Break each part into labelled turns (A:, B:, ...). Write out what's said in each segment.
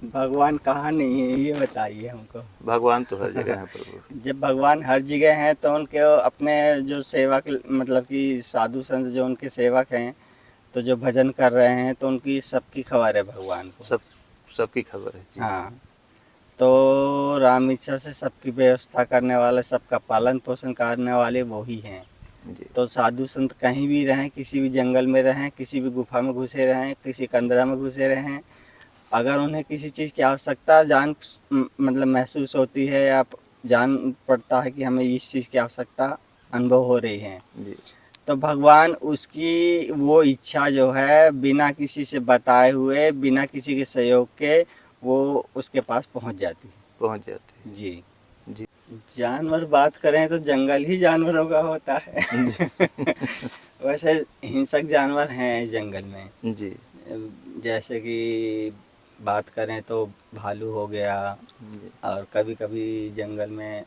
A: भगवान कहाँ नहीं है ये बताइए हमको।
B: भगवान तो हर जगह है प्रभु।
A: जब भगवान हर जगह हैं तो उनके अपने जो सेवक मतलब कि साधु संत जो उनके सेवक हैं, तो जो भजन कर रहे हैं तो उनकी सबकी खबर है भगवान को।
B: सब सबकी खबर है जी।
A: हाँ, तो राम इच्छा से सबकी व्यवस्था करने वाले, सबका पालन पोषण करने वाले वो ही हैं।
B: जी
A: तो साधु संत कहीं भी रहें, किसी भी जंगल में रहें, किसी भी गुफा में घुसे रहें, किसी कंदरा में घुसे रहें, अगर उन्हें किसी चीज़ की आवश्यकता मतलब महसूस होती है या जान पड़ता है कि हमें इस चीज़ की आवश्यकता अनुभव हो रही है,
B: जी
A: तो भगवान उसकी वो इच्छा जो है बिना किसी से बताए हुए, बिना किसी के सहयोग के वो उसके पास पहुंच जाती है।
B: पहुंच जाते
A: जी।
B: हैं जी।
A: जानवर बात करें तो जंगल ही जानवरों का होता है। वैसे हिंसक जानवर हैं जंगल में।
B: जी
A: जैसे कि बात करें तो भालू हो गया,
B: जी
A: और कभी कभी जंगल में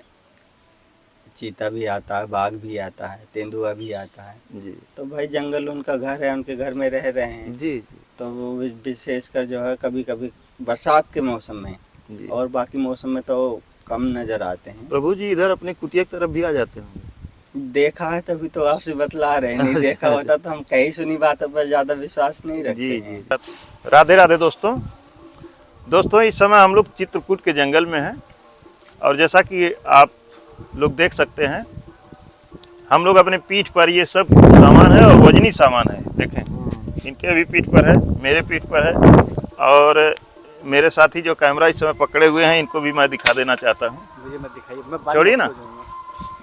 A: चीता भी आता है, बाघ भी आता है, तेंदुआ भी आता है।
B: जी
A: तो भाई जंगल उनका घर है, उनके घर में रह रहे हैं।
B: जी
A: तो वो विशेषकर जो है कभी कभी बरसात के मौसम में,
B: जी।
A: और बाकी मौसम में तो कम नज़र आते हैं।
B: प्रभु जी इधर अपने कुटिया की तरफ भी आ जाते होंगे।
A: देखा है तभी तो आपसे बतला रहे हैं, नहीं देखा
B: अच्छा
A: होता तो हम कई सुनी बातों पर ज़्यादा विश्वास नहीं रखते
B: जी
A: हैं।
B: जी। राधे राधे दोस्तों। दोस्तों इस समय हम लोग चित्रकूट के जंगल में हैं, और जैसा कि आप लोग देख सकते हैं, हम लोग अपने पीठ पर ये सब सामान है, और वजनी सामान है। देखें, इनके भी पीठ पर है, मेरे पीठ पर है, और मेरे साथी जो कैमरा इस समय पकड़े हुए हैं इनको भी मैं दिखा देना चाहता हूँ।
A: मुझे मत दिखाइए, मैं
B: छोड़िए ना,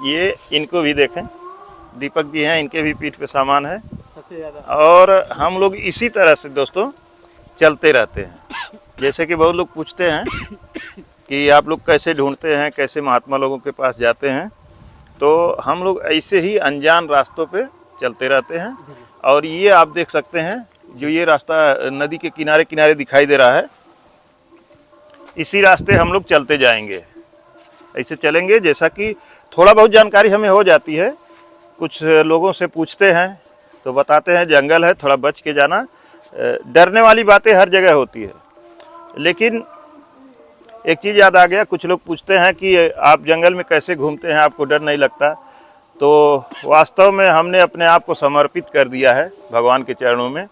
B: ये इनको भी देखें, दीपक जी हैं, इनके भी पीठ पे सामान है।
A: सबसे ज़्यादा
B: और हम लोग इसी तरह से दोस्तों चलते रहते हैं। जैसे कि बहुत लोग पूछते हैं कि आप लोग कैसे ढूंढते हैं, कैसे महात्मा लोगों के पास जाते हैं, तो हम लोग ऐसे ही अनजान रास्तों पे चलते रहते हैं। और ये आप देख सकते हैं, जो ये रास्ता नदी के किनारे किनारे दिखाई दे रहा है, इसी रास्ते हम लोग चलते जाएंगे। ऐसे चलेंगे, जैसा कि थोड़ा बहुत जानकारी हमें हो जाती है, कुछ लोगों से पूछते हैं तो बताते हैं जंगल है, थोड़ा बच के जाना। डरने वाली बातें हर जगह होती है, लेकिन एक चीज़ याद आ गया, कुछ लोग पूछते हैं कि आप जंगल में कैसे घूमते हैं, आपको डर नहीं लगता? तो वास्तव में हमने अपने आप को समर्पित कर दिया है भगवान के चरणों में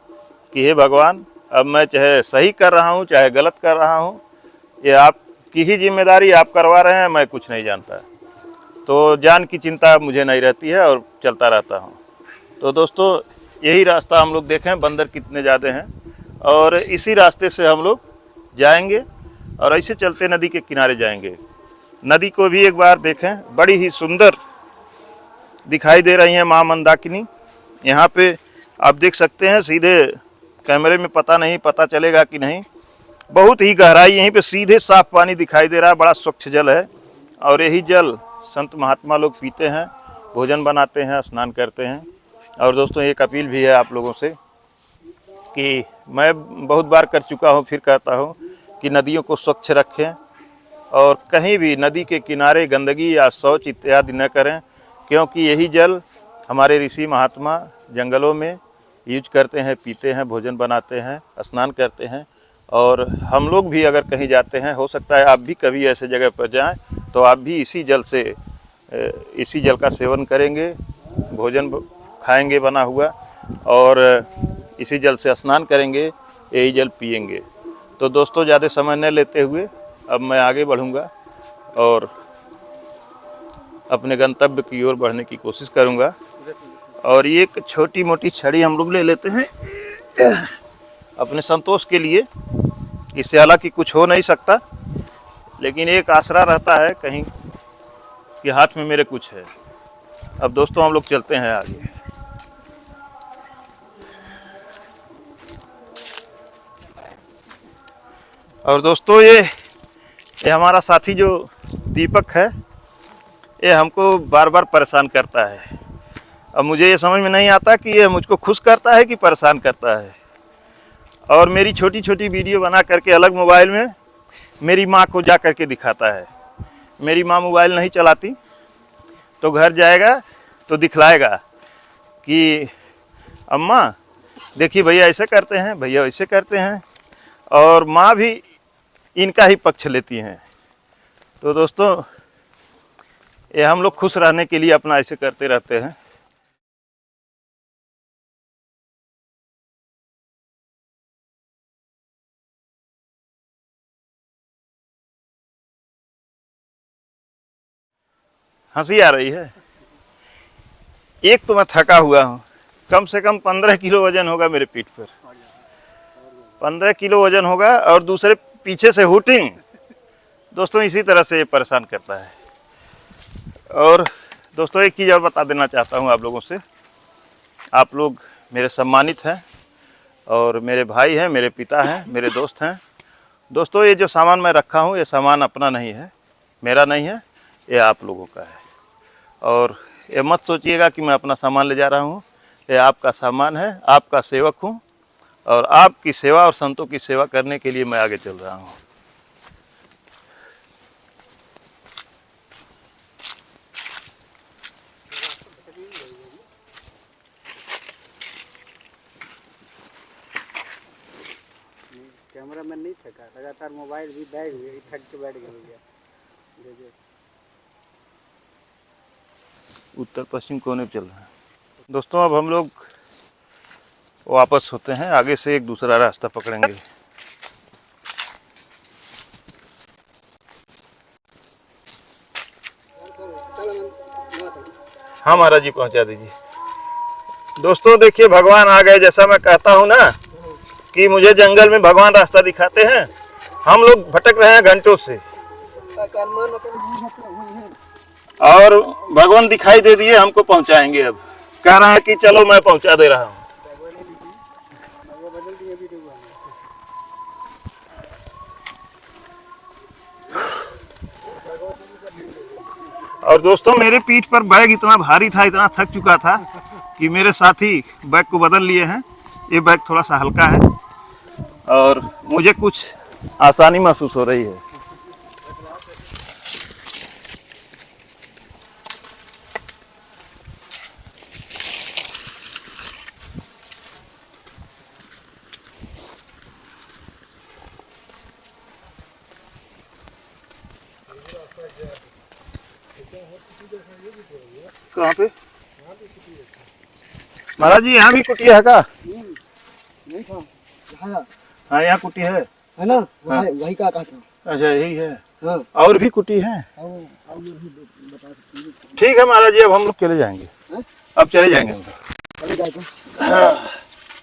B: कि हे भगवान, अब मैं चाहे सही कर रहा हूँ चाहे गलत कर रहा हूँ, ये आपकी ही जिम्मेदारी, आप करवा रहे हैं, मैं कुछ नहीं जानता। तो जान की चिंता मुझे नहीं रहती है और चलता रहता हूँ। तो दोस्तों यही रास्ता हम लोग देखें, बंदर कितने ज़्यादा हैं, और इसी रास्ते से हम लोग जाएंगे और ऐसे चलते नदी के किनारे जाएंगे। नदी को भी एक बार देखें, बड़ी ही सुंदर दिखाई दे रही है माँ मंदाकिनी। यहाँ पे आप देख सकते हैं, सीधे कैमरे में पता चलेगा कि नहीं, बहुत ही गहराई, यहीं पे सीधे साफ पानी दिखाई दे रहा है, बड़ा स्वच्छ जल है। और यही जल संत महात्मा लोग पीते हैं, भोजन बनाते हैं, स्नान करते हैं। और दोस्तों एक अपील भी है आप लोगों से कि मैं बहुत बार कर चुका हूँ, फिर कहता हूँ कि नदियों को स्वच्छ रखें, और कहीं भी नदी के किनारे गंदगी या शौच इत्यादि न करें, क्योंकि यही जल हमारे ऋषि महात्मा जंगलों में यूज करते हैं, पीते हैं, भोजन बनाते हैं, स्नान करते हैं। और हम लोग भी अगर कहीं जाते हैं, हो सकता है आप भी कभी ऐसे जगह पर जाएं, तो आप भी इसी जल का सेवन करेंगे, भोजन खाएंगे बना हुआ, और इसी जल से स्नान करेंगे, यही जल पिएंगे। तो दोस्तों ज़्यादा समय न लेते हुए अब मैं आगे बढ़ूंगा और अपने गंतव्य की ओर बढ़ने की कोशिश करूंगा। और ये एक छोटी मोटी छड़ी हम लोग ले लेते हैं अपने संतोष के लिए। इससे हालांकि कुछ हो नहीं सकता, लेकिन एक आसरा रहता है कहीं कि हाथ में मेरे कुछ है। अब दोस्तों हम लोग चलते हैं आगे। और दोस्तों ये हमारा साथी जो दीपक है, ये हमको बार बार परेशान करता है। अब मुझे ये समझ में नहीं आता कि ये मुझको खुश करता है कि परेशान करता है। और मेरी छोटी छोटी वीडियो बना करके अलग मोबाइल में मेरी माँ को जा करके दिखाता है। मेरी माँ मोबाइल नहीं चलाती, तो घर जाएगा तो दिखलाएगा कि अम्मा देखिए भैया ऐसे करते हैं, भैया ऐसे करते हैं। और माँ भी इनका ही पक्ष लेती हैं। तो दोस्तों ये हम लोग खुश रहने के लिए अपना ऐसे करते रहते हैं। हंसी आ रही है। एक तो मैं थका हुआ हूँ, कम से कम 15 किलो वजन होगा मेरे पीठ पर, 15 किलो वजन होगा। और दूसरे पीछे से हुटिंग, दोस्तों इसी तरह से ये परेशान करता है। और दोस्तों एक चीज़ और बता देना चाहता हूँ आप लोगों से, आप लोग मेरे सम्मानित हैं और मेरे भाई हैं, मेरे पिता हैं, मेरे दोस्त हैं। दोस्तों ये जो सामान मैं रखा हूँ ये सामान अपना नहीं है, मेरा नहीं है, ये आप लोगों का है। और ये मत सोचिएगा कि मैं अपना सामान ले जा रहा हूँ, ये आपका सामान है, आपका सेवक हूँ और आपकी सेवा और संतों की सेवा करने के लिए मैं आगे चल रहा हूँ।
C: कैमरामैन नहीं थका, लगातार मोबाइल भी बैठ गए, थक के बैठ गए भैया।
B: उत्तर पश्चिम कोने पे चल रहा है। दोस्तों अब हम लोग वापस होते हैं, आगे से एक दूसरा रास्ता पकड़ेंगे। हाँ महाराज जी पहुंचा दीजिए। दोस्तों देखिए भगवान आ गए, जैसा मैं कहता हूँ ना कि मुझे जंगल में भगवान रास्ता दिखाते हैं। हम लोग भटक रहे हैं घंटों से और भगवान दिखाई दे दिए, हमको पहुंचाएंगे। अब कह रहा है कि चलो मैं पहुंचा दे रहा हूँ। और दोस्तों मेरे पीठ पर बैग इतना भारी था, इतना थक चुका था कि मेरे साथी बैग को बदल लिए हैं। ये बैग थोड़ा सा हल्का है और मुझे कुछ आसानी महसूस हो रही है। कहाँ पे महाराज जी? यहाँ भी कुटिया है का? हाँ यहाँ कुटी है
C: ना, वही का था।
B: अच्छा यही है।
C: हाँ।
B: और भी कुटी है? ठीक है महाराज जी, अब हम लोग चले जाएंगे। अब चले जाएंगे हम लोग। हाँ।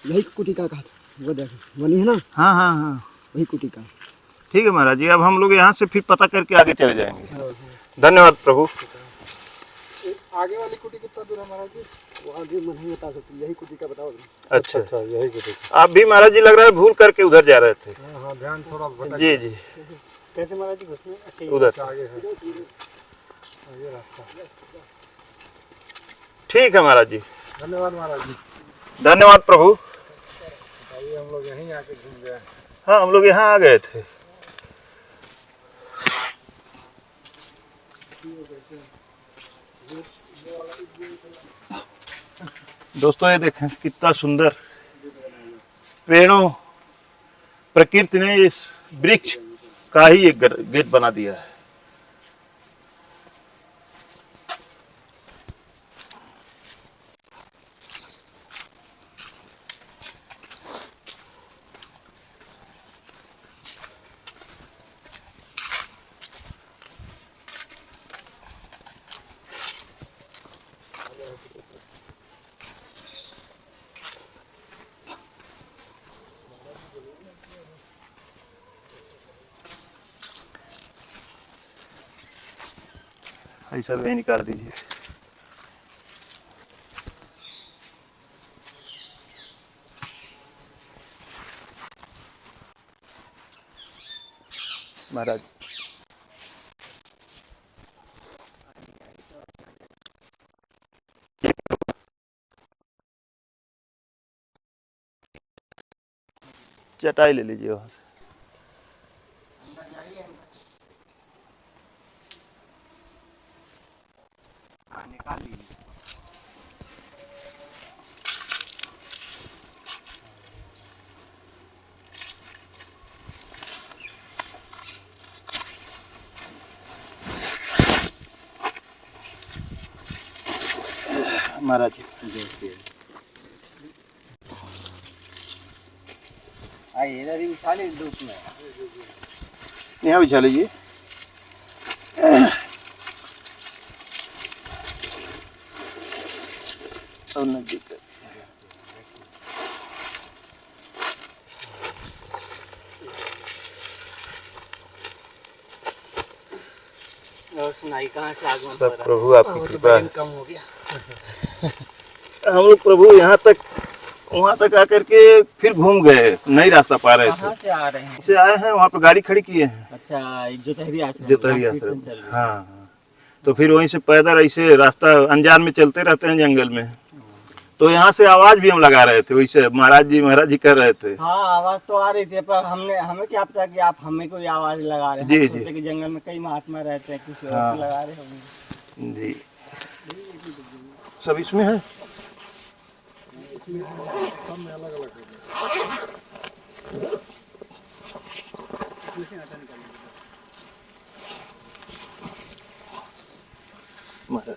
C: यही कुटी का था, वो देखो वही है ना।
B: हाँ हाँ हाँ
C: वही कुटी का।
B: ठीक है महाराज जी, अब हम लोग यहाँ से फिर पता करके आगे चले जाएंगे। धन्यवाद प्रभु।
C: आगे वाली कुटी कितना दूर है महाराज जी? वहाँ भी मैं नहीं बता सकती, यही कुटी का बताओ।
B: अच्छा अच्छा, यही कुटी। आप भी महाराज जी लग रहा है भूल करके उधर जा रहे थे।
C: हाँ ध्यान थोड़ा भटक।
B: जी जी।
C: कैसे महाराज जी घुसने? अच्छा
B: उधर
C: आगे है ये रास्ता।
B: ठीक है महाराज जी।
C: धन्यवाद महाराज जी।
B: धन्यवाद प्रभु।
C: बताइए हम लोग यहीं आके घूम गए।
B: हाँ हम लोग यहाँ आ गए थे। दोस्तों ये देखें कितना सुंदर पेड़ों, प्रकृति ने इस वृक्ष का ही एक गेट बना दिया है। ऐसा भी निकाल दीजिए। महाराज चटाई ले लीजिए वहां से। महाराज जी
A: देखिए आइए इधर ही बिछा लीजिए धूप में।
B: यहाँ बिछा लीजिए। और नजदीक कर।
A: और सुनाई कहाँ से आगमन हो
B: सब
A: रहा
B: प्रभु आपकी कृपा है।
A: कम हो गया।
B: हम लोग प्रभु यहाँ तक वहाँ तक आकर के फिर घूम गए, नई रास्ता पा रहे थे।
A: कहाँ से आ रहे हैं?
B: से आए हैं, वहाँ पे गाड़ी खड़ी किए हैं।
A: अच्छा जो तहरी आश्रम
B: जो तहरी
A: जहाँ
B: आश्रम।
A: कीर्तन चल रहा है।
B: हाँ हाँ। तो फिर वहीं से पैदल ऐसे रास्ता अनजान में चलते रहते हैं जंगल में। तो यहाँ से आवाज भी हम लगा रहे थे, वैसे महाराज जी कर रहे थे।
A: हाँ आवाज तो आ रही थी पर हमें क्या पता कि आप हमें कोई आवाज लगा रहे हैं।
B: जी,
A: हम
B: जी।
A: सोचे कि जंगल में कई महात्मा रहते हैं, किसी और
B: हाँ।
A: को लगा रहे होंगे।
B: जी सब इसमें है।
C: सब में अलग अलग
B: महाराज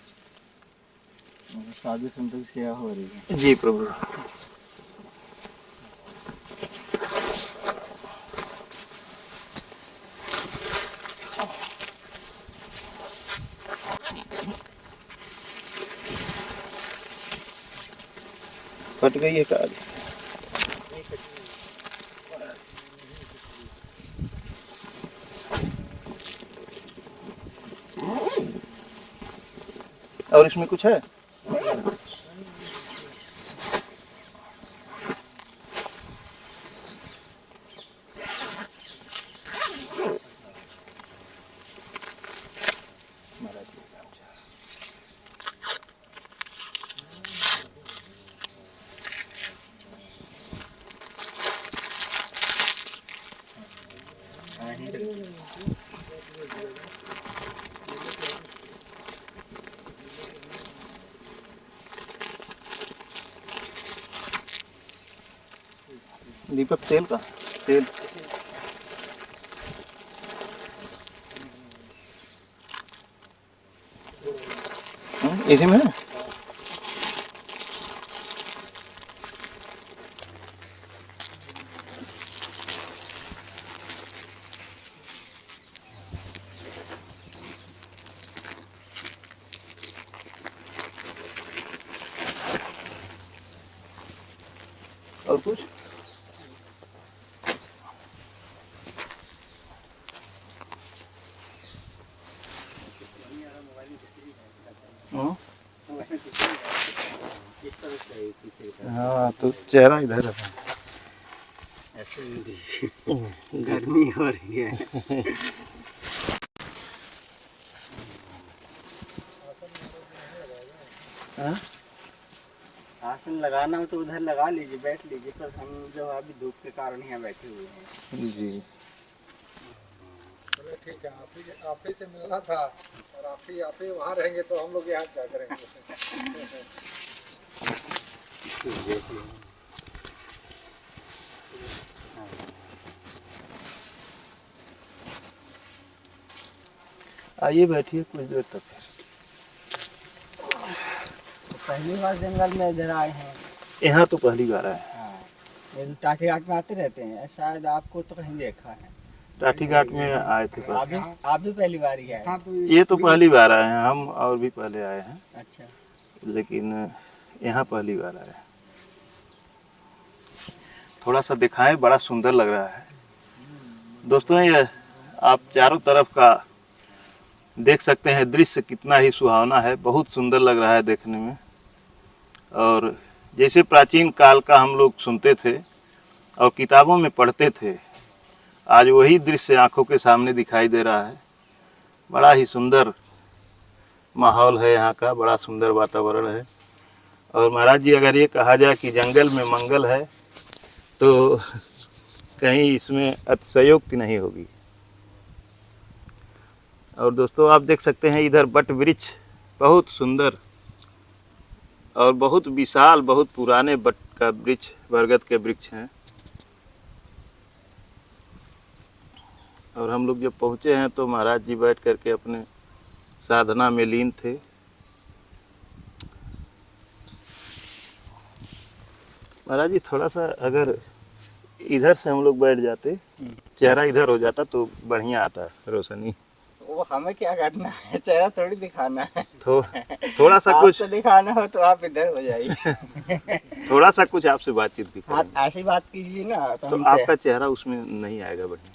A: साधु संतों की सेवा हो रही है।
B: जी प्रभु। फट गई है कार। और इसमें कुछ है? दीपक तेल का तेल इसी में है। और कुछ हाँ तो चेहरा इधर है।
A: ऐसे में दीजिए गर्मी हो रही है।
B: हाँ?
A: आसन लगाना हो तो उधर लगा लीजिए, बैठ लीजिए, पर हम जो अभी धूप के कारण यहाँ बैठे हुए हैं।
B: जी
C: चलो ठीक है, आप ही से मिलना था और आप ही वहाँ रहेंगे तो हम लोग यहाँ क्या करेंगे।
B: आइए बैठिए कुछ देर तक।
A: तो पहली बार जंगल में इधर आए हैं।
B: यहाँ तो पहली बार आए।
A: हाँ ये तो टाटी घाट में आते रहते हैं, शायद आपको तो कहीं देखा है।
B: टाटी घाट में आए थे पहले।
A: आप भी पहली बार ही आए?
C: हाँ तो
B: ये तो पहली बार आए हैं, हम और भी पहले आए हैं,
A: अच्छा
B: लेकिन यहाँ पहली बार आए हैं। थोड़ा सा दिखाएं, बड़ा सुंदर लग रहा है दोस्तों। ये आप चारों तरफ का देख सकते हैं, दृश्य कितना ही सुहावना है, बहुत सुंदर लग रहा है देखने में। और जैसे प्राचीन काल का हम लोग सुनते थे और किताबों में पढ़ते थे, आज वही दृश्य आंखों के सामने दिखाई दे रहा है। बड़ा ही सुंदर माहौल है यहाँ का, बड़ा सुंदर वातावरण है। और महाराज जी, अगर ये कहा जाए कि जंगल में मंगल है तो कहीं इसमें अतिशयोक्ति नहीं होगी। और दोस्तों आप देख सकते हैं इधर बट वृक्ष बहुत सुंदर और बहुत विशाल, बहुत पुराने बट का वृक्ष, बरगद के वृक्ष हैं। और हम लोग जब पहुँचे हैं तो महाराज जी बैठ करके अपने साधना में लीन थे। महाराज जी थोड़ा सा अगर इधर से हम लोग बैठ जाते, चेहरा इधर हो जाता तो बढ़िया आता रोशनी।
A: वो हमें क्या करना है, चेहरा थोड़ी दिखाना है।
B: थोड़ा सा कुछ
A: आपको दिखाना हो तो आप इधर हो जाइए।
B: थोड़ा सा कुछ आपसे बातचीत भी
A: हाँ,
B: करेंगे
A: ऐसी बात कीजिए ना तो
B: तो
A: हम
B: आपका चेहरा उसमें नहीं आएगा बढ़िया,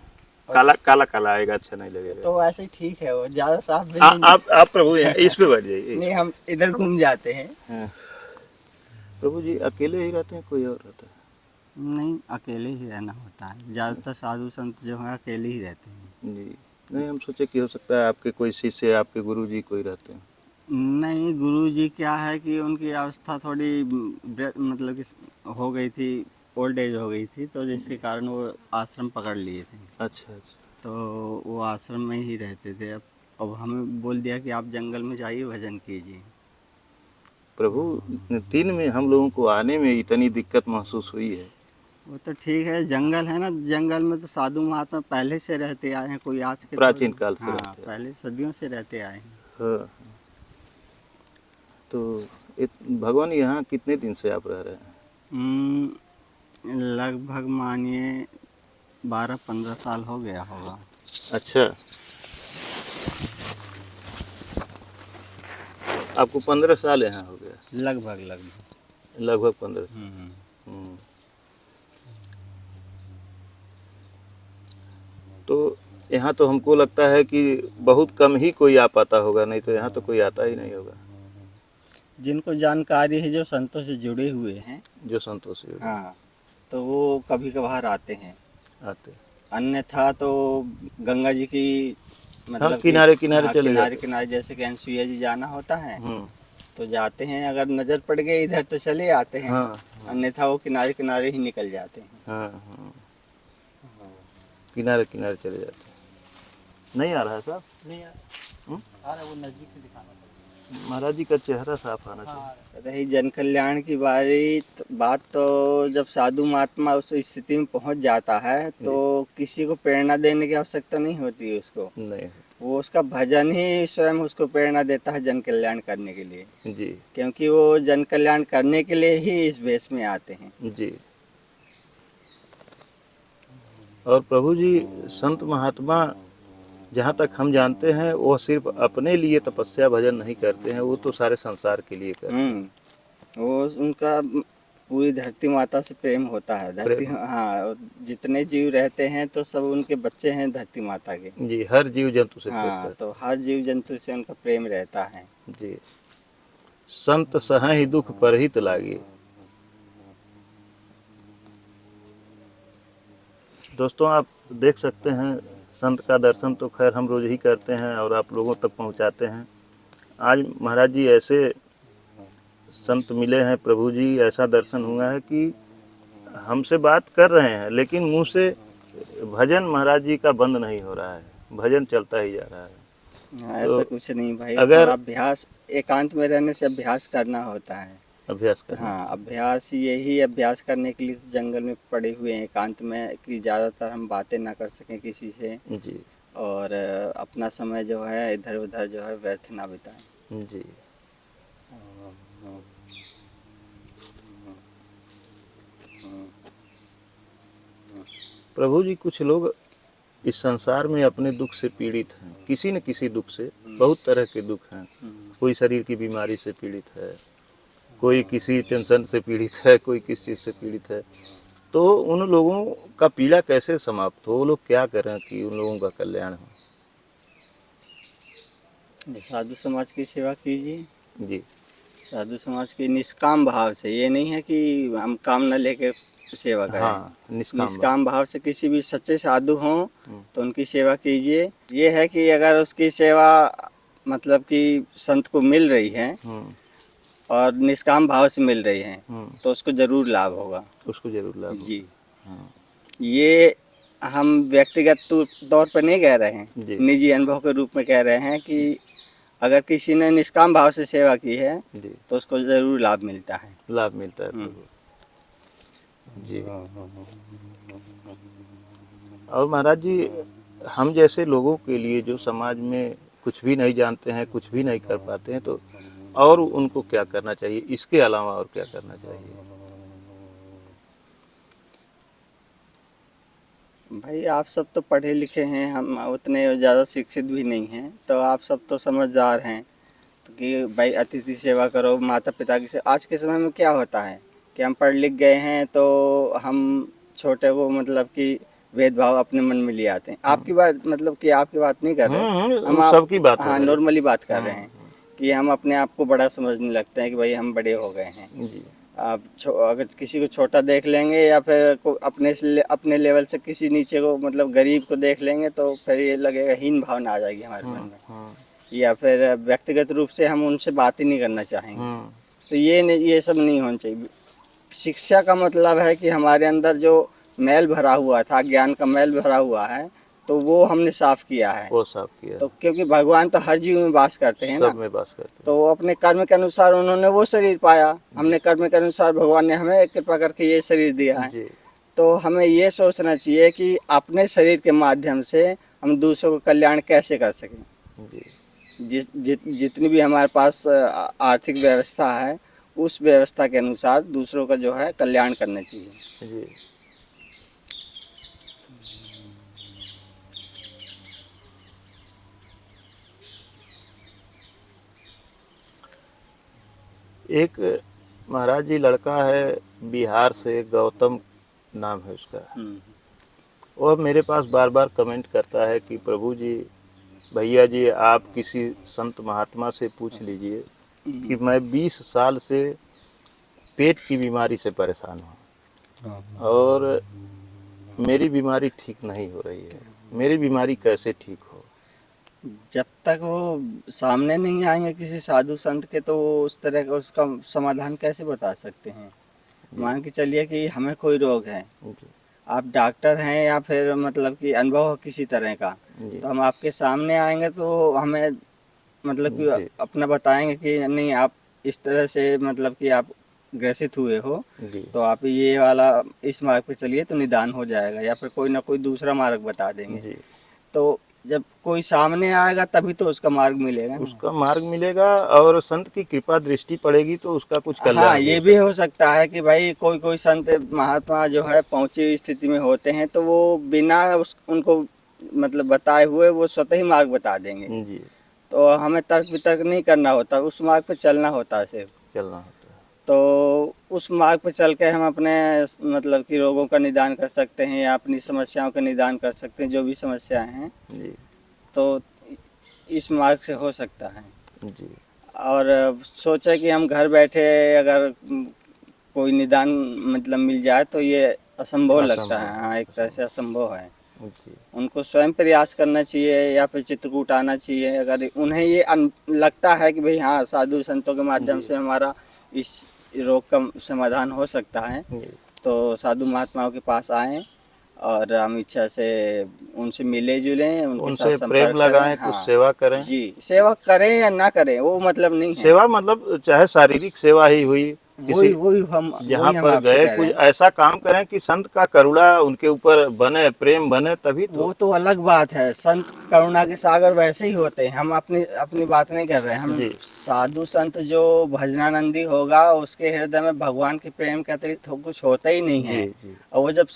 B: काला काला काला आएगा, अच्छा नहीं लगेगा।
A: तो वैसे ठीक है, वो ज्यादा साफ भी
B: आ,
A: नहीं।
B: आप प्रभु इस पे बैठ जाइए।
A: नहीं, हम इधर घूम जाते हैं।
B: हाँ। प्रभु जी अकेले ही रहते हैं, कोई और रहता है?
A: नहीं, अकेले ही रहना होता है, ज्यादातर साधु संत जो हैं अकेले ही रहते हैं।
B: जी नहीं, हम सोचे कि हो सकता है आपके कोई शिष्य, आपके गुरु जी कोई रहते हैं।
A: नहीं, गुरुजी क्या है कि उनकी अवस्था थोड़ी मतलब कि हो गई थी, ओल्ड एज हो गई थी, तो जिसके कारण वो आश्रम पकड़ लिए थे।
B: अच्छा अच्छा।
A: तो वो आश्रम में ही रहते थे। अब हमें बोल दिया कि आप जंगल में जाइए, भजन कीजिए।
B: प्रभु इतने दिन में हम लोगों को आने में इतनी दिक्कत महसूस हुई है।
A: वो तो ठीक है, जंगल है ना, जंगल में तो साधु महात्मा पहले से रहते आए हैं, कोई आज के
B: प्राचीन काल से
A: हाँ,
B: रहते हैं।
A: पहले सदियों से रहते आए हैं।
B: हाँ। तो भगवान यहाँ कितने दिन से आप रह रहे हैं?
A: लगभग मानिए 12-15 साल हो गया होगा।
B: अच्छा, आपको 15 साल यहाँ हो गया?
A: लगभग लगभग
B: लगभग 15 साल।
A: हम्म।
B: तो यहाँ तो हमको लगता है कि बहुत कम ही कोई आ पाता होगा, नहीं तो यहाँ तो कोई आता ही नहीं होगा।
A: जिनको जानकारी है, जो संतों से जुड़े हुए हैं,
B: जो संतोष जी
A: हाँ, तो वो कभी कभार आते हैं।
B: आते।
A: अन्यथा तो गंगा जी की
B: हाँ,
A: मतलब
B: किनारे किनारे
A: हाँ,
B: चले
A: किनारे
B: जाते।
A: किनारे जैसे कि अनसुईया जी जाना होता है
B: हम्म।
A: तो जाते हैं। अगर नज़र पड़ गई इधर तो चले आते हैं,
B: हाँ
A: अन्यथा वो किनारे किनारे ही निकल जाते हैं।
B: हाँ हाँ, किनारे किनारे चले जाते हैं। नहीं आ रहा है साहब?
C: नहीं आ रहा, वो नजदीक से दिखाना पड़ेगा।
B: महाराज जी का चेहरा साफ आना चाहिए।
A: रही जन कल्याण की बात, तो जब साधु महात्मा उस स्थिति में पहुंच जाता है तो किसी को प्रेरणा देने की आवश्यकता नहीं होती है उसको।
B: नहीं।
A: वो उसका भजन ही स्वयं उसको प्रेरणा देता है जन कल्याण करने के लिए,
B: जी
A: क्योंकि वो जन कल्याण करने के लिए ही इस वेश में आते हैं।
B: जी। और प्रभु जी संत महात्मा जहाँ तक हम जानते हैं वो सिर्फ अपने लिए तपस्या भजन नहीं करते हैं, वो तो सारे संसार के लिए करते हैं।
A: वो उनका पूरी धरती माता से प्रेम होता है। धरती,
B: प्रेम।
A: हाँ, जितने जीव रहते हैं तो सब उनके बच्चे हैं धरती माता के।
B: जी, हर जीव जंतु से प्रेम
A: हाँ,
B: करते
A: तो हर जीव जंतु से उनका प्रेम रहता है।
B: हैं। जी। संत सहहि दुख परहित लागे। दोस्तों आप देख सकते हैं, संत का दर्शन तो खैर हम रोज ही करते हैं और आप लोगों तक पहुंचाते हैं। आज महाराज जी ऐसे संत मिले हैं, प्रभु जी ऐसा दर्शन हुआ है कि हमसे बात कर रहे हैं लेकिन मुंह से भजन महाराज जी का बंद नहीं हो रहा है, भजन चलता ही जा रहा है।
A: ऐसा कुछ नहीं भाई,
B: अगर
A: थोड़ा अभ्यास, एकांत में रहने से अभ्यास करना होता है।
B: अभ्यास करें।
A: हाँ, अभ्यास, यही अभ्यास करने के लिए तो जंगल में पड़े हुए हैं एकांत में, कि ज़्यादातर हम बातें ना कर सकें किसी से,
B: जी
A: और अपना समय जो है इधर उधर जो है व्यर्थ ना बिताएं।
B: जी। प्रभु जी कुछ लोग इस संसार में अपने दुख से पीड़ित हैं, किसी न किसी दुख से, बहुत तरह के दुख हैं। कोई शरीर की बीमारी से पीड़ित है, कोई किसी टेंशन से पीड़ित है, कोई किस चीज़ से पीड़ित है। तो उन लोगों का पीड़ा कैसे समाप्त हो, वो लोग क्या करें कि उन लोगों का कल्याण हो?
A: साधु समाज की सेवा कीजिए।
B: जी
A: साधु समाज की निष्काम भाव से, ये नहीं है कि हम काम न लेके सेवा करें।
B: हाँ,
A: निष्काम भाव से किसी भी सच्चे साधु हों तो उनकी सेवा कीजिए। ये है कि अगर उसकी सेवा मतलब कि संत को मिल रही है और निष्काम भाव से मिल रही है तो उसको जरूर लाभ होगा।
B: उसको जरूर लाभ होगा।
A: जी,
B: हाँ।
A: ये हम व्यक्तिगत तौर पर नहीं कह रहे हैं,
B: जी।
A: निजी अनुभव के रूप में कह रहे हैं कि अगर किसी ने निष्काम भाव से सेवा की है
B: जी,
A: तो उसको जरूर लाभ मिलता है।
B: लाभ मिलता है प्रभु। जी। और महाराज जी हम जैसे लोगों के लिए जो समाज में कुछ भी नहीं जानते हैं, कुछ भी नहीं कर पाते हैं, तो और उनको क्या करना चाहिए, इसके अलावा और क्या करना चाहिए?
A: भाई आप सब तो पढ़े लिखे हैं, हम उतने ज़्यादा शिक्षित भी नहीं हैं, तो आप सब तो समझदार हैं। तो कि भाई अतिथि सेवा करो, माता पिता की सेवा। आज के समय में क्या होता है कि हम पढ़ लिख गए हैं तो हम छोटे को मतलब कि भेदभाव अपने मन में ले आते हैं। आपकी बात मतलब कि आपकी बात नहीं कर रहे, हम आप
B: सबकी बात हो
A: हाँ
B: रही
A: नॉर्मली बात कर रहे हैं कि हम अपने आप को बड़ा समझने लगते हैं कि भाई हम बड़े हो गए हैं।
B: है जी।
A: आप अगर किसी को छोटा देख लेंगे या फिर अपने लेवल से किसी नीचे को मतलब गरीब को देख लेंगे तो फिर ये लगेगा, हीन भावना आ जाएगी हमारे मन में,
B: हाँ
A: या फिर व्यक्तिगत रूप से हम उनसे बात ही नहीं करना चाहेंगे।
B: हाँ
A: तो ये सब नहीं होना चाहिए। शिक्षा का मतलब है कि हमारे अंदर जो मैल भरा हुआ था, ज्ञान का मैल भरा हुआ है, तो वो हमने साफ किया है।
B: वो साफ किया
A: तो क्योंकि भगवान तो हर जीव में वास करते हैं ना,
B: सब में वास करते
A: तो अपने कर्म के अनुसार उन्होंने वो शरीर पाया, हमने कर्म के अनुसार भगवान ने हमें कृपा करके ये शरीर दिया
B: हैं
A: है।
B: जी।
A: तो हमें ये सोचना चाहिए कि अपने शरीर के माध्यम से हम दूसरों का कल्याण कैसे कर सकें।
B: जी
A: जितनी भी हमारे पास आर्थिक व्यवस्था है, उस व्यवस्था के अनुसार दूसरों का जो है कल्याण करना चाहिए।
B: जी। एक महाराज जी लड़का है बिहार से, गौतम नाम है उसका। वो मेरे पास बार बार कमेंट करता है कि प्रभु जी, भैया जी, आप किसी संत महात्मा से पूछ लीजिए कि मैं 20 साल से पेट की बीमारी से परेशान हूँ और मेरी बीमारी ठीक नहीं हो रही है, मेरी बीमारी कैसे ठीक हो।
A: जब तक वो सामने नहीं आएंगे किसी साधु संत के, तो वो उस तरह का उसका समाधान कैसे बता सकते हैं। मान के चलिए कि हमें कोई रोग है,
B: जी
A: आप डॉक्टर हैं या फिर मतलब कि अनुभव हो किसी तरह का,
B: जी
A: तो हम आपके सामने आएंगे तो हमें मतलब कि
B: जी
A: अपना बताएंगे कि नहीं, आप इस तरह से मतलब कि आप ग्रसित हुए हो,
B: जी
A: तो आप ये वाला इस मार्ग पे चलिए तो निदान हो जाएगा, या फिर कोई ना कोई दूसरा मार्ग बता देंगे।
B: जी।
A: तो जब कोई सामने आएगा तभी तो उसका मार्ग मिलेगा ना।
B: उसका मार्ग मिलेगा और संत की कृपा दृष्टि पड़ेगी तो उसका कुछ
A: हाँ,
B: कल्याण
A: ये
B: हो
A: भी
B: सकता
A: हो सकता है कि भाई कोई कोई संत महात्मा जो है पहुंची हुई स्थिति में होते हैं, तो वो बिना उनको मतलब बताए हुए वो स्वतः ही मार्ग बता देंगे।
B: है। जी।
A: तो हमें तर्क वितर्क नहीं करना होता, उस मार्ग पे चलना होता है सिर्फ।
B: चलना होता
A: तो उस मार्ग पे चल के हम अपने मतलब कि रोगों का निदान कर सकते हैं या अपनी समस्याओं का निदान कर सकते हैं, जो भी समस्याएं हैं।
B: है। जी
A: तो इस मार्ग से हो सकता है।
B: जी
A: और सोचा कि हम घर बैठे अगर कोई निदान मतलब मिल जाए तो ये असंभव लगता है। हाँ, एक तरह से असंभव है।
B: जी
A: उनको स्वयं प्रयास करना चाहिए या फिर चित्रकूट आना चाहिए। अगर उन्हें ये लगता है कि भाई हाँ, साधु संतों के माध्यम
B: जी
A: से हमारा इस रोग का समाधान हो सकता है,
B: जी
A: तो साधु महात्माओं के पास आएँ और हम इच्छा से उनसे मिले जुलें, उनके साथ
B: उनसे प्रेम
A: संपर्क करें।
B: लगाएं, कुछ
A: हाँ
B: सेवा करें।
A: जी, सेवा करें या ना करें वो मतलब नहीं है।
B: सेवा मतलब चाहे शारीरिक सेवा ही हुई,
A: वही
B: किसी जहाँ
A: वही हम
B: पर
A: आपसे
B: गए
A: कह रहे
B: कुछ
A: हैं।
B: ऐसा काम करें कि संत का करुणा उनके ऊपर बने, प्रेम बने, तभी तो।
A: वो तो अलग बात है, संत करुणा के सागर वैसे ही होते हैं। हम अपनी अपनी बात नहीं कर रहे हैं। हम
B: जी
A: साधु संत जो भजनानंदी होगा उसके हृदय में भगवान के प्रेम के अतिरिक्त कुछ होता ही नहीं
B: जी
A: है।
B: जी
A: और वो जब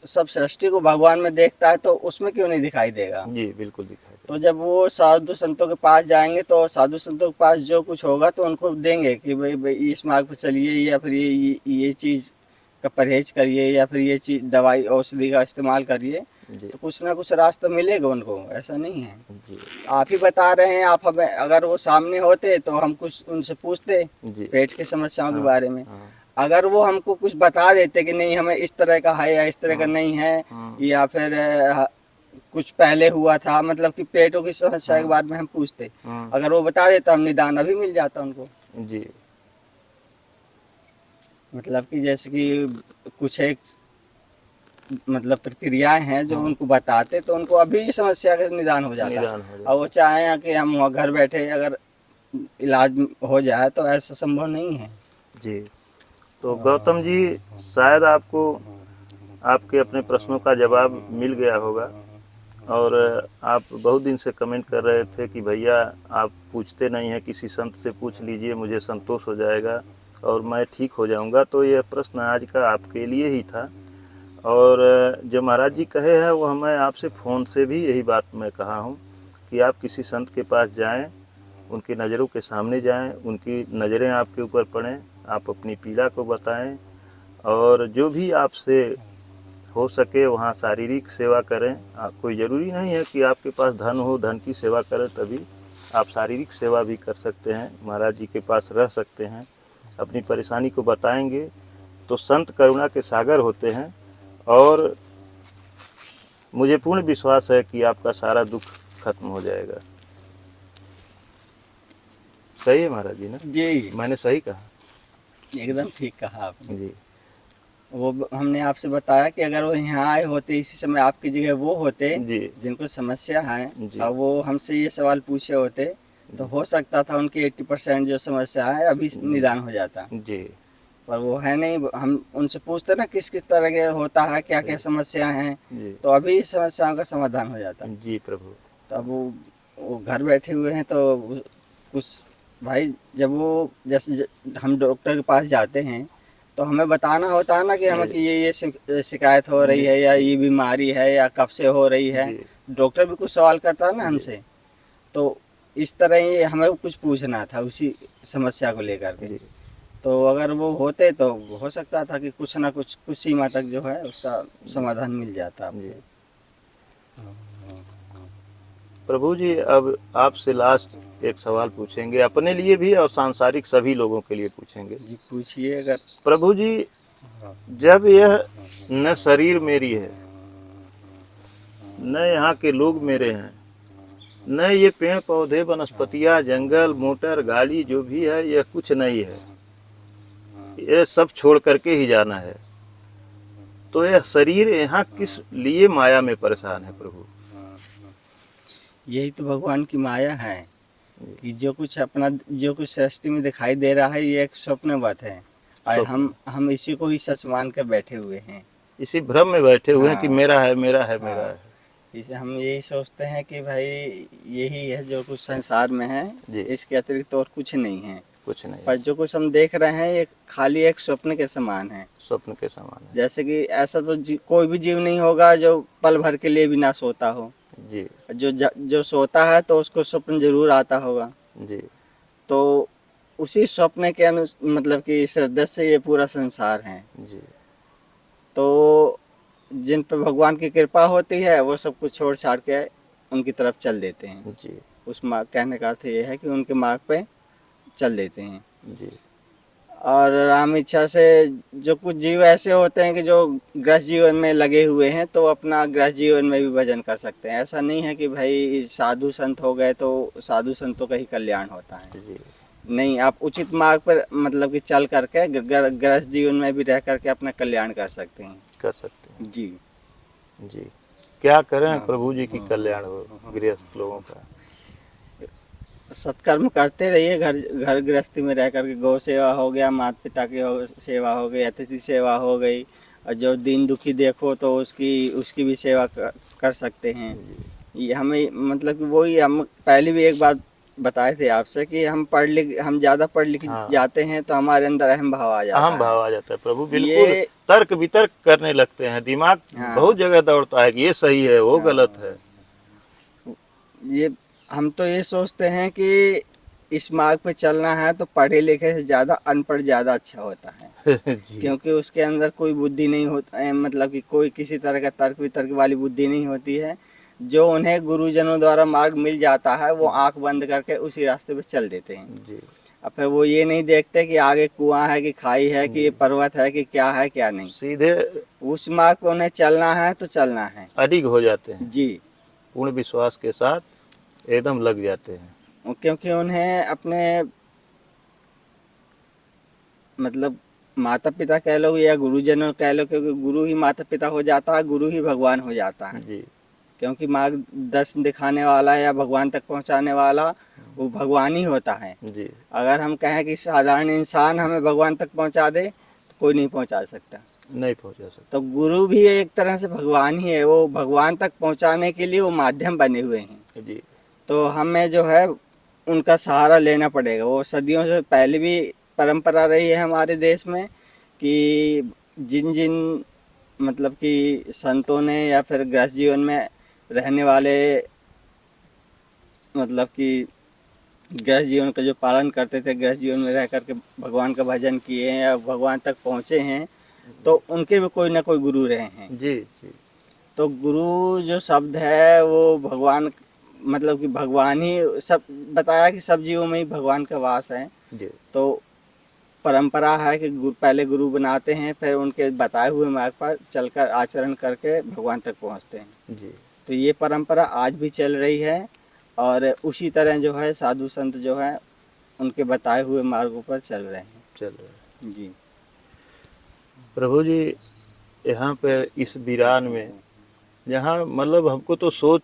A: सब सृष्टि को भगवान में देखता है तो उसमें क्यों नहीं दिखाई देगा।
B: जी बिल्कुल दिखाई
A: तो जब वो साधु संतों के पास जाएंगे तो साधु संतों के पास जो कुछ होगा तो उनको देंगे कि भाई इस मार्ग पर चलिए, या फिर ये चीज़ का परहेज करिए, या फिर ये चीज़ दवाई औषधि का इस्तेमाल करिए।
B: जी
A: तो कुछ ना कुछ रास्ता मिलेगा उनको, ऐसा नहीं है।
B: जी
A: आप ही बता रहे हैं, आप हमें अगर वो सामने होते तो हम कुछ उनसे पूछते
B: जी
A: पेट की समस्याओं के
B: हाँ
A: बारे में।
B: हाँ
A: अगर वो हमको कुछ बता देते कि नहीं हमें इस तरह का है या इस तरह का
B: हाँ
A: नहीं है,
B: हाँ
A: या फिर कुछ पहले हुआ था, मतलब कि पेटों की समस्या के बारे में हम पूछते,
B: हाँ
A: अगर वो बता देता हम निदान अभी मिल जाता उनको।
B: जी
A: मतलब कि जैसे कि कुछ एक मतलब प्रक्रियाएं हैं जो
B: हाँ
A: उनको बताते तो उनको अभी समस्या का निदान हो जाता।
B: निदान हो
A: और
B: जाता।
A: वो चाहें कि हम वहाँ घर बैठे अगर इलाज हो जाए तो ऐसा संभव नहीं है।
B: जी तो गौतम जी, शायद आपको आपके अपने प्रश्नों का जवाब मिल गया होगा। और आप बहुत दिन से कमेंट कर रहे थे कि भैया आप पूछते नहीं हैं, किसी संत से पूछ लीजिए, मुझे संतोष हो जाएगा और मैं ठीक हो जाऊंगा। तो यह प्रश्न आज का आपके लिए ही था। और जो महाराज जी कहे हैं वो मैं आपसे फ़ोन से भी यही बात मैं कहा हूँ कि आप किसी संत के पास जाएं, उनकी नज़रों के सामने जाएं, उनकी नज़रें आपके ऊपर पड़ें, आप अपनी पीड़ा को बताएं और जो भी आपसे हो सके वहाँ शारीरिक सेवा करें। कोई ज़रूरी नहीं है कि आपके पास धन हो, धन की सेवा करें तभी, आप शारीरिक सेवा भी कर सकते हैं, महाराज जी के पास रह सकते हैं, अपनी परेशानी को बताएंगे तो संत करुणा के सागर होते हैं और मुझे पूर्ण विश्वास है कि आपका सारा दुख खत्म हो जाएगा। सही है महाराज जी ना?
A: जी
B: मैंने सही कहा?
A: एकदम ठीक कहा आपने।
B: जी
A: हमने आपसे बताया कि अगर वो यहाँ आए होते इसी समय आपकी जगह वो होते
B: जी
A: जिनको समस्या है
B: जी।
A: और वो हमसे ये सवाल पूछे होते तो हो सकता था उनकी 80% जो समस्या है अभी निदान हो जाता,
B: जी
A: पर वो है नहीं। हम उनसे पूछते ना किस किस तरह के होता है, क्या क्या समस्या हैं,
B: जी
A: तो अभी इस समस्याओं का समाधान हो जाता।
B: जी प्रभु।
A: तो अब वो घर बैठे हुए हैं तो कुछ भाई जब वो जैसे हम डॉक्टर के पास जाते हैं तो हमें बताना होता है ना कि हमें कि ये शिकायत हो रही है या ये बीमारी है या कब से हो रही है।
B: जी
A: डॉक्टर भी कुछ सवाल करता है ना हमसे, तो इस तरह ही हमें कुछ पूछना था उसी समस्या को लेकर के।
B: जी
A: तो अगर वो होते तो हो सकता था कि कुछ ना कुछ सीमा तक जो है उसका समाधान मिल जाता
B: जी।
A: आपको।
B: प्रभु जी अब आपसे लास्ट एक सवाल पूछेंगे, अपने लिए भी और सांसारिक सभी लोगों के लिए पूछेंगे।
A: जी पूछिए। अगर
B: प्रभु जी जब यह न शरीर मेरी है, न यहाँ के लोग मेरे हैं, न ये पेड़ पौधे वनस्पतियाँ जंगल मोटर गाड़ी जो भी है यह कुछ नहीं है, यह सब छोड़ करके ही जाना है, तो यह शरीर यहाँ किस लिए माया में परेशान है प्रभु?
A: यही तो भगवान की माया है कि जो कुछ सृष्टि में दिखाई दे रहा है ये एक स्वप्नवत है और हम इसी को ही सच मान कर बैठे हुए हैं,
B: इसी भ्रम में बैठे हुए हैं कि
A: हाँ।
B: मेरा है मेरा है मेरा है।
A: इसे हम यही सोचते हैं कि भाई यही है जो कुछ संसार में है,
B: जी।
A: इसके अतिरिक्त और कुछ नहीं है।
B: कुछ नहीं,
A: पर जो कुछ हम देख रहे हैं ये खाली एक स्वप्न के समान है।
B: स्वप्न के समान है।
A: जैसे कि ऐसा तो कोई भी जीव नहीं होगा जो पल भर के लिए भी ना सोता हो।
B: जी
A: जो सोता है तो उसको स्वप्न जरूर आता होगा।
B: जी
A: तो उसी स्वप्न के मतलब कि श्रद्धा से ये पूरा संसार है।
B: जी
A: तो जिन पर भगवान की कृपा होती है वो सब कुछ छोड़ छाड़ के उनकी तरफ चल देते हैं।
B: जी
A: उस मार्ग कहने का अर्थ ये है कि उनके मार्ग पे चल देते हैं।
B: जी।
A: और राम इच्छा से जो कुछ जीव ऐसे होते हैं कि जो गृहस्थ जीवन में लगे हुए हैं तो अपना गृहस्थ जीवन में भी भजन कर सकते हैं। ऐसा नहीं है कि भाई साधु संत हो गए तो साधु संतों का ही कल्याण होता है।
B: जी
A: नहीं, आप उचित मार्ग पर मतलब कि चल करके गृहस्थ जीवन में भी रह करके अपना कल्याण कर सकते हैं।
B: कर सकते हैं।
A: जी
B: जी। क्या करें प्रभु जी की कल्याण हो गृहस्थ लोगों का?
A: सत्कर्म करते रहिए। घर गृहस्थी में रह करके गौ सेवा हो गया, माता पिता की सेवा हो गई, अतिथि सेवा हो गई, और जो दीन दुखी देखो तो उसकी भी सेवा कर सकते हैं। ये हमें मतलब कि वही हम पहले भी एक बात बताए थे आपसे कि हम ज़्यादा पढ़ लिख
B: हाँ।
A: जाते हैं तो हमारे अंदर अहम भाव आ जाता
B: अहम भाव
A: है।
B: आ जाता है प्रभु, बिल्कुल तर्क वितर्क करने लगते हैं, दिमाग
A: हाँ।
B: बहुत जगह दौड़ता है कि ये सही है वो गलत है।
A: ये हम तो ये सोचते हैं कि इस मार्ग पे चलना है तो पढ़े लिखे से ज़्यादा अनपढ़ ज़्यादा अच्छा होता है।
B: जी
A: क्योंकि उसके अंदर कोई बुद्धि नहीं होता है, मतलब कि कोई किसी तरह का तर्क वितर्क वाली बुद्धि नहीं होती है। जो उन्हें गुरुजनों द्वारा मार्ग मिल जाता है वो आंख बंद करके उसी रास्ते पे चल देते हैं।
B: जी
A: अब फिर वो ये नहीं देखते कि आगे कुआं है कि खाई है कि ये पर्वत है कि क्या है क्या नहीं।
B: सीधे
A: उस मार्ग पे उन्हें चलना है तो चलना है।
B: अडिग हो जाते हैं,
A: जी।
B: पूर्ण विश्वास के साथ एकदम लग जाते हैं।
A: क्योंकि उन्हें अपने मतलब माता पिता कह लो या गुरुजनों कह लो, क्योंकि गुरु ही माता पिता हो जाता है, गुरु ही भगवान हो जाता है।
B: जी
A: क्योंकि मार्गदर्शन दिखाने वाला या भगवान तक पहुंचाने वाला वो भगवान ही होता है।
B: जी
A: अगर हम कहें कि साधारण इंसान हमें भगवान तक पहुंचा दे तो कोई नहीं पहुंचा सकता।
B: नहीं पहुंचा सकता।
A: तो गुरु भी एक तरह से भगवान ही है, वो भगवान तक पहुंचाने के लिए वो माध्यम बने हुए हैं।
B: जी
A: तो हमें जो है उनका सहारा लेना पड़ेगा। वो सदियों से पहले भी परंपरा रही है हमारे देश में कि जिन जिन मतलब कि संतों ने या फिर गृहस्थ जीवन में रहने वाले मतलब कि गृहस्थ जीवन का जो पालन करते थे, गृहस्थ जीवन में रह करके भगवान का भजन किए हैं या भगवान तक पहुँचे हैं, तो उनके भी कोई ना कोई गुरु रहे हैं।
B: जी जी
A: तो गुरु जो शब्द है वो भगवान, मतलब कि भगवान ही सब बताया कि सब जीवों में ही भगवान का वास है।
B: जी
A: तो परंपरा है कि पहले गुरु बनाते हैं, फिर उनके बताए हुए मार्ग पर चलकर आचरण करके भगवान तक पहुंचते हैं।
B: जी
A: तो ये परंपरा आज भी चल रही है, और उसी तरह जो है साधु संत जो है उनके बताए हुए मार्गों पर चल रहे हैं।
B: चल रहा है।
A: जी।
B: प्रभु जी, यहाँ पे इस वीरान में, यहाँ मतलब हमको तो सोच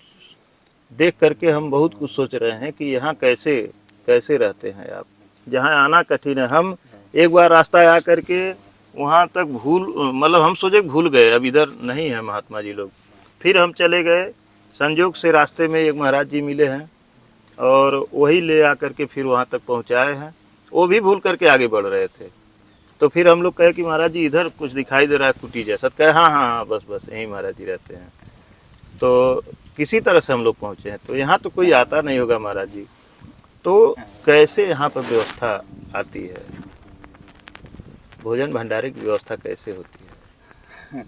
B: देख करके हम बहुत कुछ सोच रहे हैं कि यहाँ कैसे कैसे रहते हैं आप। जहाँ आना कठिन है। हम एक बार रास्ता आ करके वहाँ तक मतलब हम सोचे भूल गए, अब इधर नहीं है महात्मा जी लोग। फिर हम चले गए, संजोग से रास्ते में एक महाराज जी मिले हैं और वही ले आकर के फिर वहाँ तक पहुँचाए हैं। वो भी भूल करके आगे बढ़ रहे थे। तो फिर हम लोग कहे कि महाराज जी इधर कुछ दिखाई दे रहा है कुटी जैसा। कहे हाँ हाँ हाँ बस बस यहीं महाराज जी रहते हैं। तो किसी तरह से हम लोग पहुँचे हैं। तो यहाँ तो कोई आता नहीं होगा महाराज जी, तो कैसे यहाँ पर व्यवस्था आती है, भोजन भंडारे की व्यवस्था कैसे होती है?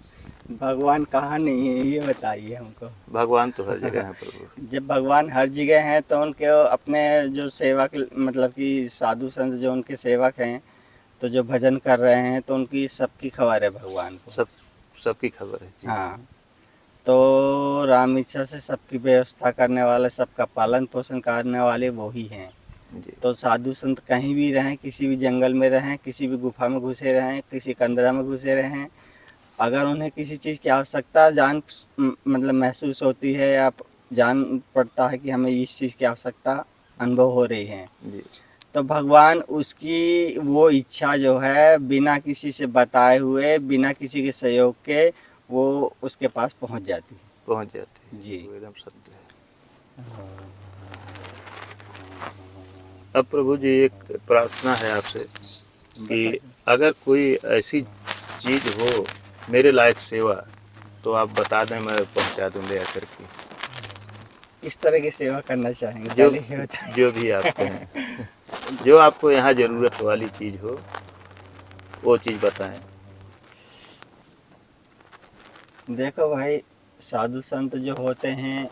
A: भगवान कहाँ नहीं है ये बताइए हमको।
B: भगवान तो हर जगह है प्रभु।
A: जब भगवान हर जगह हैं तो उनके अपने जो सेवक, मतलब कि साधु संत जो उनके सेवक हैं, तो जो भजन कर रहे हैं, तो उनकी सबकी खबर है भगवान को।
B: सबकी खबर है जी।
A: हाँ, तो राम इच्छा से सबकी व्यवस्था करने वाले, सबका पालन पोषण करने वाले वो ही हैं।
B: जी
A: तो साधु संत कहीं भी रहें, किसी भी जंगल में रहें, किसी भी गुफा में घुसे रहें, किसी कंदरा में घुसे रहें, अगर उन्हें किसी चीज़ की आवश्यकता मतलब महसूस होती है या जान पड़ता है कि हमें इस चीज़ की आवश्यकता अनुभव हो रही है,
B: जी
A: तो भगवान उसकी वो इच्छा जो है बिना किसी से बताए हुए, बिना किसी के सहयोग के, वो उसके पास पहुंच जाती है।
B: पहुँच जाते हैं।
A: जी।
B: वो एकदम सत्य है। अब प्रभु जी एक प्रार्थना है आपसे कि अगर कोई ऐसी चीज़ हो मेरे लायक सेवा, तो आप बता दें, मैं पहुंचा दूं ले आकर के।
A: इस तरह की सेवा करना चाहेंगे
B: जो
A: पहले ये बताएं।
B: जो भी आप कहें, जो आपको यहाँ ज़रूरत वाली चीज़ हो वो चीज़ बताएं।
A: देखो भाई, साधु संत जो होते हैं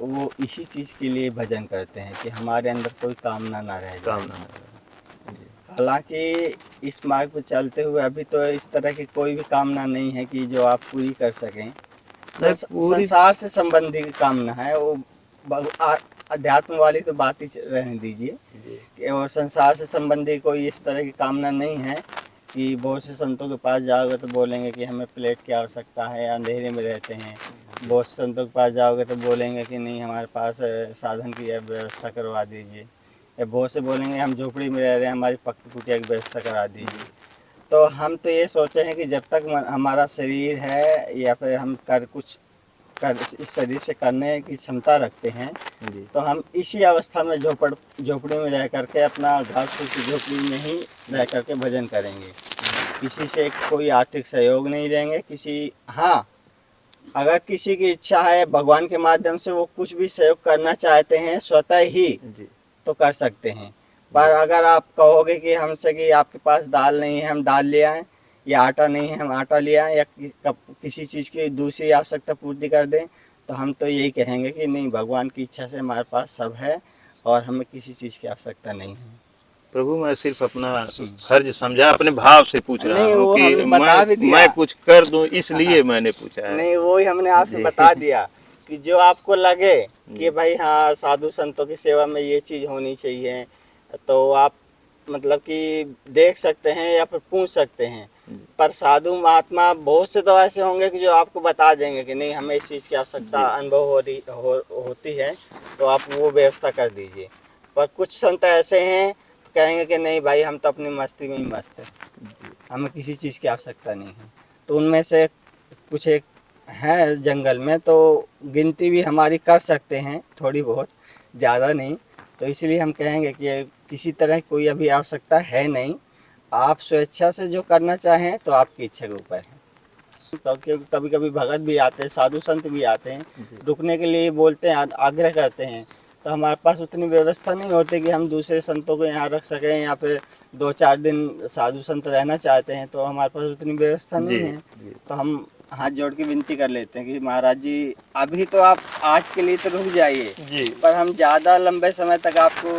A: वो इसी चीज़ के लिए भजन करते हैं कि हमारे अंदर कोई कामना ना रह जाए।
B: कामना
A: हालांकि इस मार्ग पर चलते हुए अभी तो इस तरह की कोई भी कामना नहीं है कि जो आप पूरी कर सकें।
B: पूरी
A: संसार से संबंधी कामना है वो। अध्यात्म वाली तो बात ही रहने दीजिए कि वो संसार से संबंधी कोई इस तरह की कामना नहीं है कि बहुत से संतों के पास जाओगे तो बोलेंगे कि हमें प्लेट की आवश्यकता है, अंधेरे में रहते हैं। बहुत से संतों के पास जाओगे तो बोलेंगे कि नहीं हमारे पास साधन की व्यवस्था करवा दीजिए, या बहुत से बोलेंगे हम झोपड़ी में रह रहे हैं, हमारी पक्की कुटिया की व्यवस्था करा दीजिए। तो हम तो ये सोचे हैं कि जब तक हमारा शरीर है या फिर हम कुछ इस शरीर से करने की क्षमता रखते हैं,
B: जी
A: तो हम इसी अवस्था में झोपड़ी में रह करके, अपना घास फूस की झोपड़ी में ही रह करके भजन करेंगे। किसी से कोई आर्थिक सहयोग नहीं लेंगे। हाँ, अगर किसी की इच्छा है भगवान के माध्यम से वो कुछ भी सहयोग करना चाहते हैं स्वतः ही,
B: जी
A: तो कर सकते हैं। पर अगर आप कहोगे कि हमसे कि आपके पास दाल नहीं है हम दाल ले आएँ, या आटा नहीं है हम आटा ले आएँ, या किसी चीज़ की दूसरी आवश्यकता पूर्ति कर दें, तो हम तो यही कहेंगे कि नहीं, भगवान की इच्छा से हमारे पास सब है और हमें किसी चीज़ की आवश्यकता नहीं है।
B: प्रभु, मैं सिर्फ अपना फर्ज समझा, अपने भाव से पूछ रहा
A: नहीं,
B: हूँ
A: वो
B: कि
A: हमने बता भी दिया।
B: मैं कुछ कर दूं, इसलिए मैंने पूछा है।
A: नहीं, वो ही हमने आपसे बता दिया कि जो आपको लगे कि भाई हाँ साधु संतों की सेवा में ये चीज़ होनी चाहिए, तो आप मतलब कि देख सकते हैं या फिर पूछ सकते हैं। पर साधु महात्मा बहुत से तो ऐसे होंगे कि जो आपको बता देंगे कि नहीं हमें इस चीज़ की आवश्यकता अनुभव होती है, तो आप वो व्यवस्था कर दीजिए। पर कुछ संत ऐसे हैं तो कहेंगे कि नहीं भाई हम तो अपनी मस्ती में ही मस्त है, हमें किसी चीज़ की आवश्यकता नहीं है। तो उनमें से कुछ एक है जंगल में, तो गिनती भी हमारी कर सकते हैं थोड़ी बहुत, ज़्यादा नहीं। तो इसलिए हम कहेंगे कि किसी तरह कोई अभी आवश्यकता है नहीं, आप स्वेच्छा से जो करना चाहें तो आपकी इच्छा के ऊपर है। तो क्योंकि कभी कभी भगत भी आते हैं, साधु संत भी आते हैं, रुकने के लिए बोलते हैं, आग्रह करते हैं, तो हमारे पास उतनी व्यवस्था नहीं होती कि हम दूसरे संतों को यहाँ रख सकें, या फिर 2-4 दिन साधु संत रहना चाहते हैं तो हमारे पास उतनी व्यवस्था नहीं है। तो हम हाथ जोड़ के विनती कर लेते हैं कि महाराज जी अभी तो आप आज के लिए तो रुक जाइए, पर हम ज़्यादा लंबे समय तक आपको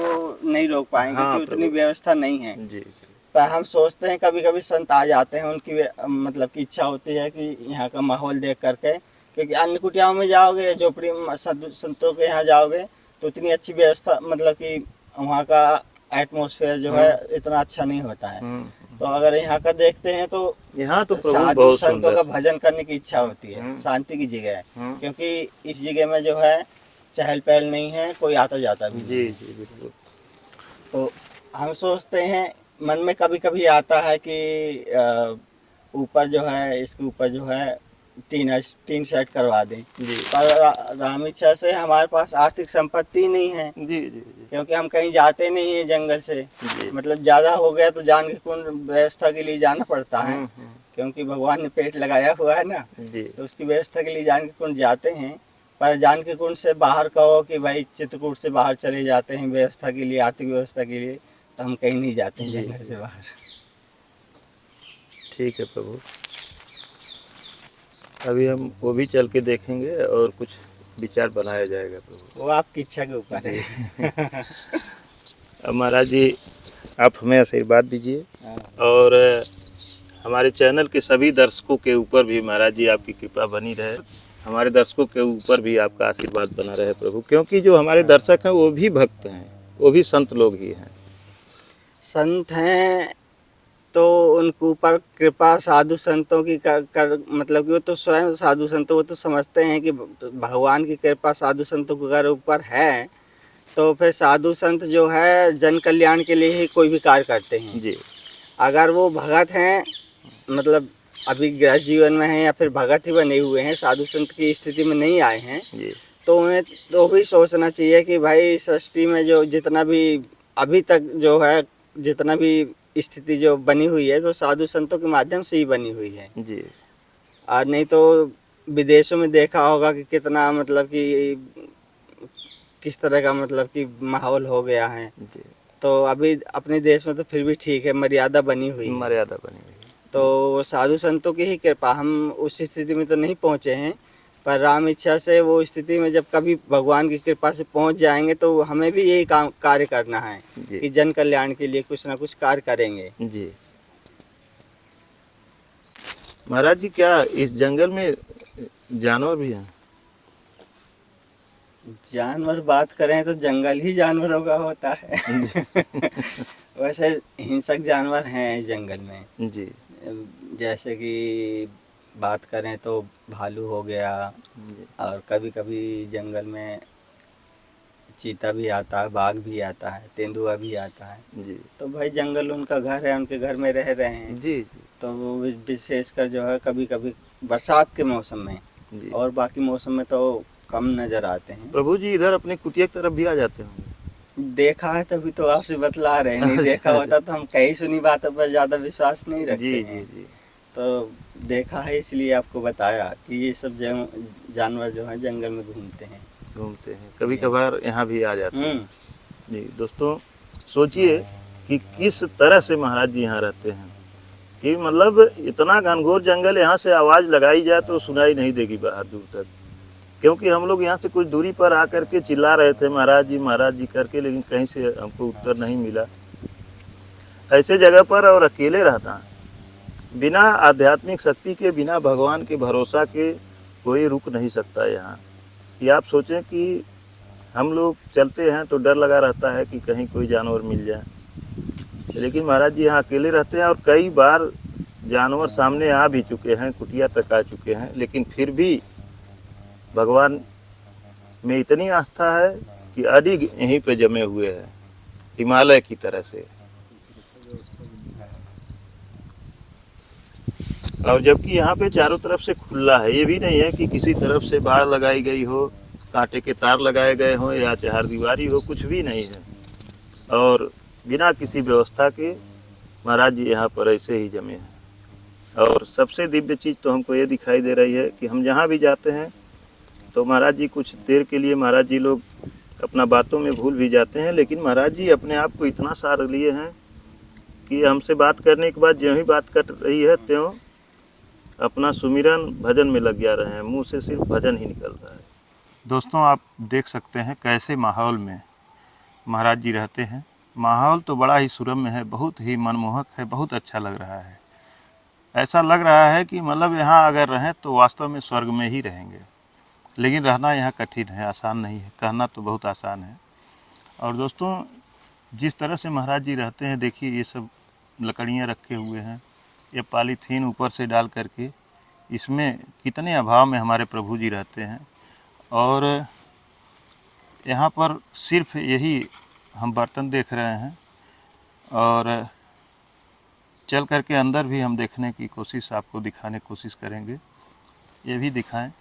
A: नहीं रोक पाएंगे,
B: हाँ,
A: क्योंकि उतनी व्यवस्था नहीं है।
B: जी
A: पर हम सोचते हैं कभी कभी संत आ जाते हैं, उनकी मतलब की इच्छा होती है कि यहाँ का माहौल देख करके, क्योंकि अन्य कुटियाओं में जाओगे, झोपड़ी संतों के यहाँ जाओगे तो इतनी अच्छी व्यवस्था, मतलब कि वहाँ का एटमॉस्फेयर जो है इतना अच्छा नहीं होता है। तो अगर यहाँ का देखते हैं तो
B: यहाँ तो प्रभु
A: साधु
B: बहुत
A: संतों
B: सुंदर।
A: का भजन करने की इच्छा होती है, शांति की जगह है, क्योंकि इस जगह में जो है चहल पहल नहीं है, कोई आता जाता भी नहीं
B: जी
A: है।
B: जी बिल्कुल।
A: तो हम सोचते हैं, मन में कभी कभी आता है कि ऊपर जो है, इसके ऊपर जो है टीन शेड करवा दें,
B: जी
A: पर राम इच्छा से हमारे पास आर्थिक संपत्ति नहीं है,
B: जी जी जी
A: क्योंकि हम कहीं जाते नहीं है जंगल से।
B: जी।
A: मतलब ज़्यादा हो गया तो जान के कुंड व्यवस्था के लिए जाना पड़ता है,
B: हम्म।
A: क्योंकि भगवान ने पेट लगाया हुआ है ना,
B: जी
A: तो उसकी व्यवस्था के लिए जान के कुंड जाते हैं। पर जान के कुंड से बाहर कहो कि भाई चित्रकूट से बाहर चले जाते हैं व्यवस्था के लिए, आर्थिक व्यवस्था के लिए, तो हम कहीं नहीं जाते हैं जंगल से बाहर।
B: ठीक है प्रभु, अभी हम वो भी चल के देखेंगे और कुछ विचार बनाया जाएगा प्रभु।
A: वो आपकी इच्छा के ऊपर है।
B: अब महाराज जी आप हमें आशीर्वाद दीजिए,
A: हाँ।
B: और हमारे चैनल के सभी दर्शकों के ऊपर भी महाराज जी आपकी कृपा बनी रहे, हमारे दर्शकों के ऊपर भी आपका आशीर्वाद बना रहे प्रभु, क्योंकि जो हमारे दर्शक हैं वो भी भक्त हैं, वो भी संत लोग ही हैं।
A: संत हैं तो उनके ऊपर कृपा साधु संतों की कर मतलब कि वो तो स्वयं साधु संतों, वो तो समझते हैं कि भगवान की कृपा साधु संतों के अगर ऊपर है, तो फिर साधु संत जो है जन कल्याण के लिए ही कोई भी कार्य करते हैं।
B: जी
A: अगर वो भगत हैं, मतलब अभी गृहस्थ जीवन में हैं या फिर भगत ही बने हुए हैं, साधु संत की स्थिति में नहीं आए हैं,
B: जी
A: तो उन्हें तो भी सोचना चाहिए कि भाई सृष्टि में जो जितना भी अभी तक जो है, जितना भी स्थिति जो बनी हुई है, तो साधु संतों के माध्यम से ही बनी हुई है।
B: जी
A: और नहीं तो विदेशों में देखा होगा कि कितना मतलब कि किस तरह का मतलब कि माहौल हो गया है।
B: जी
A: तो अभी अपने देश में तो फिर भी ठीक है, मर्यादा बनी हुई है।
B: मर्यादा बनी हुई है।
A: तो साधु संतों की ही कृपा, हम उस स्थिति में तो नहीं पहुँचे हैं, पर राम इच्छा से वो स्थिति में जब कभी भगवान की कृपा से पहुँच जाएंगे तो हमें भी यही काम कार्य करना है
B: जी
A: कि जन कल्याण के लिए कुछ ना कुछ कार्य करेंगे।
B: जी। महाराज जी क्या इस जंगल में जानवर भी हैं?
A: जानवर बात करें तो जंगल ही जानवरों का होता है। वैसे हिंसक जानवर हैं इस जंगल में,
B: जी
A: जैसे कि बात करें तो भालू हो गया,
B: जी
A: और कभी कभी जंगल में चीता भी आता है, बाघ भी आता है, तेंदुआ भी आता है।
B: जी
A: तो भाई जंगल उनका घर है, उनके घर में रह रहे हैं।
B: जी
A: तो वो विशेषकर जो है कभी कभी बरसात के मौसम में,
B: जी।
A: और बाकी मौसम में तो कम नज़र आते हैं।
B: प्रभु जी इधर अपने कुटिया की तरफ भी आ जाते होंगे?
A: देखा है तभी तो आपसे बतला रहे हैं, नहीं देखा होता तो हम कई सुनी बातों पर ज़्यादा विश्वास नहीं रखते
B: जी
A: हैं।
B: जी जी।
A: तो देखा है इसलिए आपको बताया कि ये सब जानवर जो हैं जंगल में घूमते हैं।
B: घूमते हैं, कभी कभार यहाँ भी आ जाते हैं।
A: हम्म।
B: जी दोस्तों, सोचिए कि किस तरह से महाराज जी यहाँ रहते हैं, कि मतलब इतना घनघोर जंगल, यहाँ से आवाज़ लगाई जाए तो सुनाई नहीं देगी बाहर दूर तक, क्योंकि हम लोग यहाँ से कुछ दूरी पर आकर के चिल्ला रहे थे महाराज जी करके, लेकिन कहीं से हमको उत्तर नहीं मिला। ऐसे जगह पर और अकेले रहना, बिना आध्यात्मिक शक्ति के, बिना भगवान के भरोसा के कोई रुक नहीं सकता यहाँ। कि आप सोचें कि हम लोग चलते हैं तो डर लगा रहता है कि कहीं कोई जानवर मिल जाए, लेकिन महाराज जी यहाँ अकेले रहते हैं और कई बार जानवर सामने आ भी चुके हैं, कुटिया तक आ चुके हैं, लेकिन फिर भी भगवान में इतनी आस्था है कि अडिग यहीं पे जमे हुए हैं, हिमालय की तरह से। और जबकि यहाँ पे चारों तरफ से खुला है, ये भी नहीं है कि किसी तरफ से बाढ़ लगाई गई हो, कांटे के तार लगाए गए हों या चारदीवारी हो, कुछ भी नहीं है। और बिना किसी व्यवस्था के महाराज जी यहाँ पर ऐसे ही जमे हैं। और सबसे दिव्य चीज़ तो हमको ये दिखाई दे रही है कि हम जहाँ भी जाते हैं तो महाराज जी कुछ देर के लिए महाराज जी लोग अपना बातों में भूल भी जाते हैं, लेकिन महाराज जी अपने आप को इतना सार लिए हैं कि हमसे बात करने के बाद ज्यों ही बात कर रही है त्यों अपना सुमिरन भजन में लग जा रहे हैं, मुंह से सिर्फ भजन ही निकल रहा है। दोस्तों आप देख सकते हैं कैसे माहौल में महाराज जी रहते हैं। माहौल तो बड़ा ही सुरम्य है, बहुत ही मनमोहक है, बहुत अच्छा लग रहा है। ऐसा लग रहा है कि मतलब यहाँ अगर रहें तो वास्तव में स्वर्ग में ही रहेंगे, लेकिन रहना यहाँ कठिन है, आसान नहीं है। कहना तो बहुत आसान है। और दोस्तों जिस तरह से महाराज जी रहते हैं, देखिए ये सब लकड़ियाँ रखे हुए हैं, ये पॉलीथीन ऊपर से डाल करके, इसमें कितने अभाव में हमारे प्रभु जी रहते हैं। और यहाँ पर सिर्फ यही हम बर्तन देख रहे हैं, और चल करके अंदर भी हम देखने की कोशिश, आपको दिखाने की कोशिश करेंगे, ये भी दिखाएं।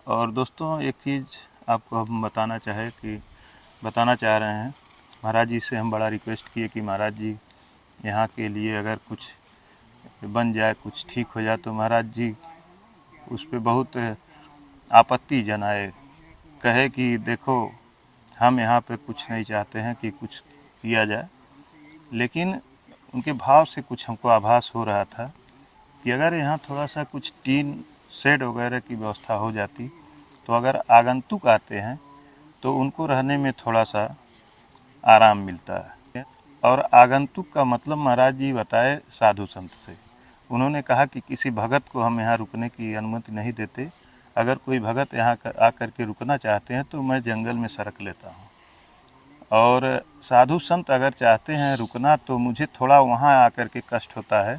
B: और दोस्तों एक चीज़ आपको हम बताना चाह रहे हैं, महाराज जी से हम बड़ा रिक्वेस्ट किए कि महाराज जी यहाँ के लिए अगर कुछ बन जाए, कुछ ठीक हो जाए, तो महाराज जी उस पर बहुत आपत्ति जनाए, कहे कि देखो हम यहाँ पे कुछ नहीं चाहते हैं कि कुछ किया जाए। लेकिन उनके भाव से कुछ हमको आभास हो रहा था कि अगर यहाँ थोड़ा सा कुछ टीन शेड वगैरह की व्यवस्था हो जाती, तो अगर आगंतुक आते हैं तो उनको रहने में थोड़ा सा आराम मिलता है। और आगंतुक का मतलब महाराज जी बताए साधु संत से। उन्होंने कहा कि किसी भगत को हम यहाँ रुकने की अनुमति नहीं देते, अगर कोई भगत यहाँ आकर के रुकना चाहते हैं तो मैं जंगल में सड़क लेता हूँ, और साधु संत अगर चाहते हैं रुकना तो मुझे थोड़ा वहाँ आकर के कष्ट होता है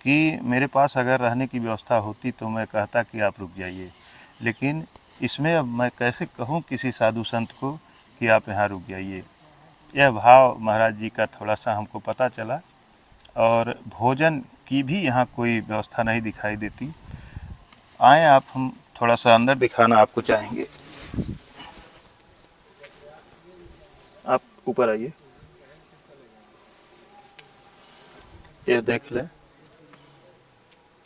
B: कि मेरे पास अगर रहने की व्यवस्था होती तो मैं कहता कि आप रुक जाइए, लेकिन इसमें अब मैं कैसे कहूँ किसी साधु संत को कि आप यहाँ रुक जाइए। यह भाव महाराज जी का थोड़ा सा हमको पता चला। और भोजन की भी यहाँ कोई व्यवस्था नहीं दिखाई देती। आए आप, हम थोड़ा सा अंदर दिखाना आपको चाहेंगे। आप ऊपर आइए, ये देख लें,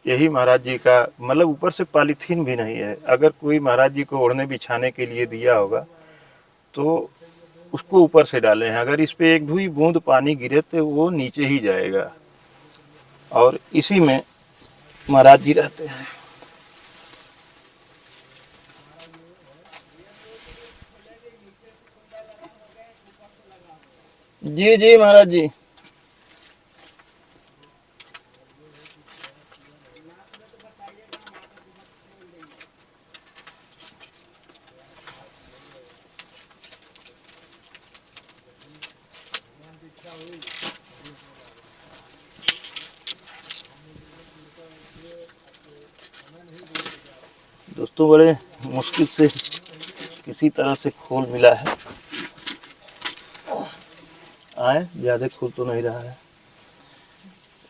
B: यही महाराज जी का मतलब ऊपर से पॉलीथीन भी नहीं है। अगर कोई महाराज जी को ओढ़ने बिछाने के लिए दिया होगा तो उसको ऊपर से डाले हैं, अगर इस पे एक भी बूंद पानी गिरे तो वो नीचे ही जाएगा। और इसी में महाराज जी रहते हैं। जी जी महाराज जी। दोस्तों बड़े मुश्किल से किसी तरह से खोल मिला है। आए, ज़्यादा खुल तो नहीं रहा है।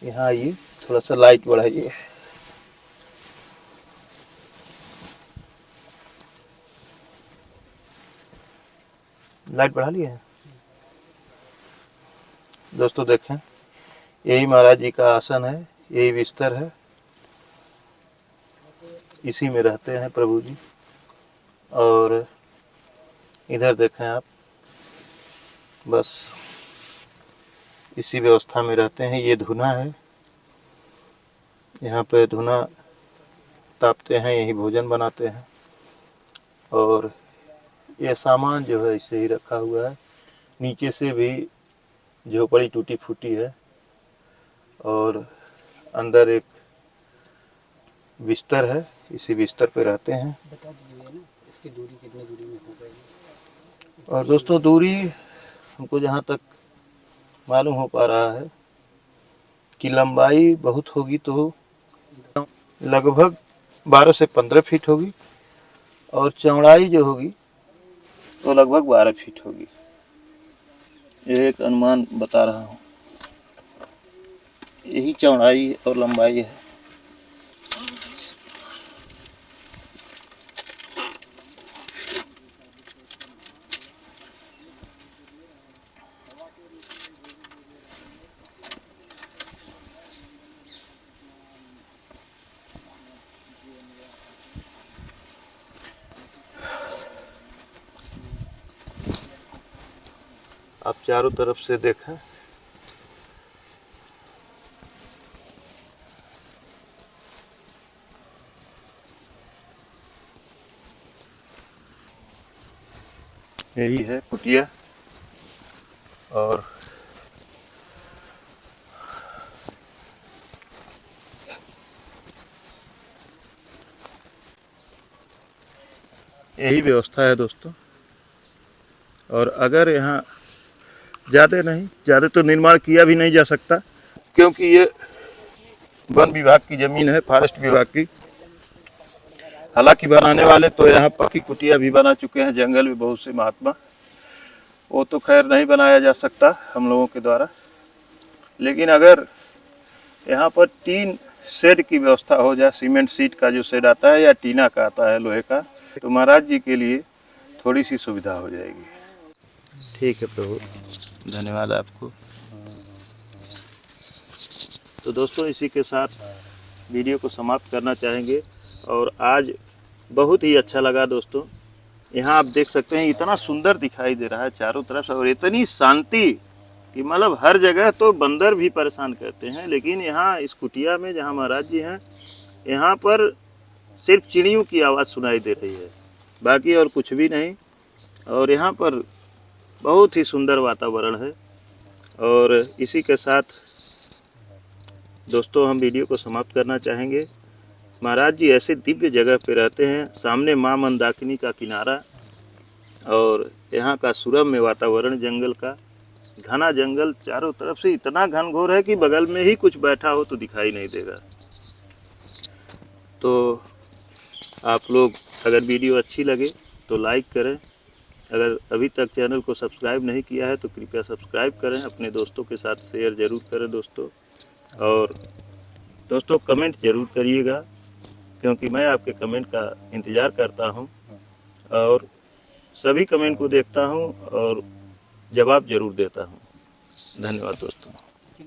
B: यहाँ आइए, थोड़ा सा लाइट बढ़ाइए। लाइट बढ़ा लिए हैं। दोस्तों देखें, यही महाराज जी का आसन है, यही बिस्तर है, इसी में रहते हैं प्रभु जी। और इधर देखें आप, बस इसी व्यवस्था में रहते हैं। ये धुना है, यहाँ पे धुना तापते हैं, यही भोजन बनाते हैं। और ये सामान जो है इसे ही रखा हुआ है। नीचे से भी झोपड़ी टूटी फूटी है, और अंदर एक बिस्तर है, इसी बिस्तर पे रहते हैं।
C: बता दीजिए ना इसकी दूरी कितनी दूरी में हो गई।
B: और दोस्तों दूरी हमको जहाँ तक मालूम हो पा रहा है कि लंबाई बहुत होगी तो लगभग 12 से 15 फीट होगी, और चौड़ाई जो होगी तो लगभग 12 फीट होगी। ये एक अनुमान बता रहा हूँ, यही चौड़ाई और लंबाई है। आप चारों तरफ से देखें। यही है कुटिया। और यही व्यवस्था है दोस्तों। और अगर यहाँ ज़्यादा तो निर्माण किया भी नहीं जा सकता, क्योंकि ये वन विभाग की ज़मीन है, फॉरेस्ट विभाग की। हालांकि बनाने वाले तो यहाँ पक्की कुटिया भी बना चुके हैं जंगल में बहुत से महात्मा, वो तो खैर नहीं बनाया जा सकता हम लोगों के द्वारा। लेकिन अगर यहाँ पर टीन शेड की व्यवस्था हो जाए, सीमेंट सीट का जो शेड आता है या टीना का आता है लोहे का, तो महाराज जी के लिए थोड़ी सी सुविधा हो जाएगी। ठीक है प्रभु, धन्यवाद आपको। तो दोस्तों इसी के साथ वीडियो को समाप्त करना चाहेंगे। और आज बहुत ही अच्छा लगा दोस्तों। यहाँ आप देख सकते हैं इतना सुंदर दिखाई दे रहा है चारों तरफ, और इतनी शांति कि मतलब हर जगह तो बंदर भी परेशान करते हैं, लेकिन यहाँ इस कुटिया में जहाँ महाराज जी हैं, यहाँ पर सिर्फ चिड़ियों की आवाज़ सुनाई दे रही है, बाकी और कुछ भी नहीं। और यहाँ पर बहुत ही सुंदर वातावरण है। और इसी के साथ दोस्तों हम वीडियो को समाप्त करना चाहेंगे। महाराज जी ऐसे दिव्य जगह पे रहते हैं, सामने माँ मंदाकिनी का किनारा, और यहाँ का सुरम्य वातावरण, जंगल का घना जंगल, चारों तरफ से इतना घनघोर है कि बगल में ही कुछ बैठा हो तो दिखाई नहीं देगा। तो आप लोग अगर वीडियो अच्छी लगे तो लाइक करें। अगर अभी तक चैनल को सब्सक्राइब नहीं किया है तो कृपया सब्सक्राइब करें, अपने दोस्तों के साथ शेयर ज़रूर करें दोस्तों। और दोस्तों कमेंट ज़रूर करिएगा, क्योंकि मैं आपके कमेंट का इंतज़ार करता हूं और सभी कमेंट को देखता हूं और जवाब ज़रूर देता हूं। धन्यवाद दोस्तों।